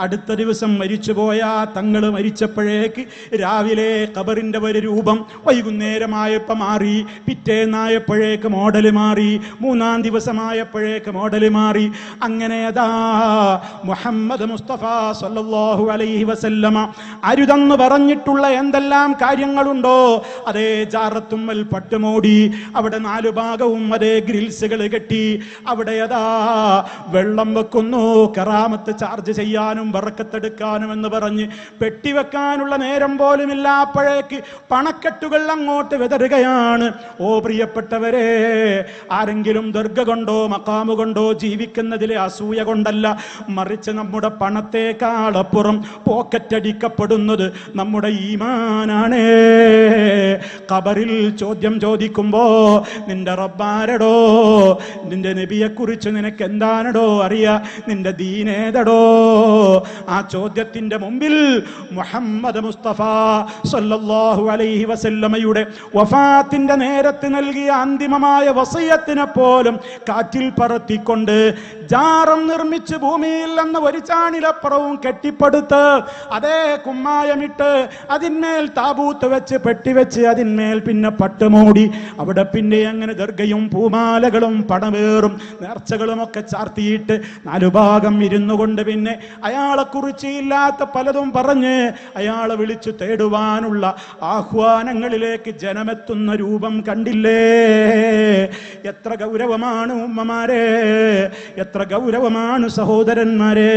അടുത്ത ദിവസം മരിച്ചുപോയ തങ്ങൾ മരിച്ചപ്പോഴേക്ക് രാവിലെ ഖബറിന്റെ ഒരു രൂപം, വൈകുന്നേരമായപ്പോൾ മാറി, പിറ്റേന്നായപ്പോഴേക്ക് മോഡൽ മാറി, മൂന്നാം ദിവസമായപ്പോഴേക്ക് മോഡൽ മാറി. അങ്ങനെ അതാ മുഹമ്മദ് മുസ്തഫ സല്ലല്ലാഹു അലൈഹി വസല്ലമ അരുതെന്ന് പറഞ്ഞിട്ടുള്ള എന്തെല്ലാം കാര്യങ്ങളുണ്ടോ അതേ ജാറത്തുമ്മൽ പട്ടുമൂടി, അവിടെ 4 ഭാഗവും അതേ ഗ്രിൽസുകൾ കെട്ടി, അവിടെ അതാ വെള്ളം വെക്കുന്നു, കറാമത്ത് ചാർജ് ചെയ്യാനും ബറക്കത്തെടുക്കാനും എന്ന് പറഞ്ഞ് പെട്ടിവെക്കാനുള്ള നേരം പോലുമില്ല. അപ്പോഴേക്ക് പണക്കെട്ടുകൾ അങ്ങോട്ട് വിതറുകയാണ്. ഓ പ്രിയപ്പെട്ടവരെ, ആരെങ്കിലും ദർഗ കൊണ്ടോ മഖാമു കൊണ്ടോ ജീവിക്കുന്നതിലെ അസൂയ കൊണ്ടല്ല, മറിച്ച് നമ്മുടെ പണത്തേക്കാളപ്പുറം പോക്കറ്റടിക്കപ്പെടുന്നത് നമ്മുടെ ഈമാനാണ്. ഖബറിൽ ചോദ്യം ചോദിക്കുമ്പോ നിന്റെ റബ്ബാരടോ, നിന്റെ നബിയെ കുറിച്ച് നിനക്ക് എന്താണടോ അറിയാ, നിന്റെ ദീനേതടോ? ആ ചോദ്യത്തിന്റെ മുമ്പിൽ മുഹമ്മദ് മുസ്തഫ സല്ലല്ലാഹു അലൈഹി വസല്ലമയുടെ വഫാത്തിന്റെ നേരത്ത് നൽകിയ അന്തിമമായ വസിയത്തിനെ പോലും കാറ്റിൽ പറത്തിക്കൊണ്ട് ജാറം നിർമ്മിച്ച് ഭൂമിയിൽ നിന്ന് ഒരു ചാണിലപ്പുറവും കെട്ടിപ്പടുത്ത് അതേ കുമ്മായമിട്ട് അതിന്മേൽ താബൂത്ത് വെച്ച് പെട്ടിവെച്ച് അതിന്മേൽ പിന്നെ പട്ടുമൂടി, അവിടെ പിന്നെ അങ്ങനെ ദർഗയും പൂമാലകളും പടവേറും നേർച്ചകളും ഒക്കെ ചാർത്തിയിട്ട് 4 ഭാഗം ഇരുന്നു കൊണ്ട് പിന്നെ അയാളെ കുറിച്ച് ഇല്ലാത്ത പലതും പറഞ്ഞ് അയാളെ വിളിച്ചു തേടുവാനുള്ള ആഹ്വാനങ്ങളിലേക്ക് ജനമെത്തുന്ന രൂപം കണ്ടില്ലേ? എത്ര ഗൗരവമാണ് ഉമ്മമാരെ, എത്ര ഗൗരവമാണ് സഹോദരന്മാരെ.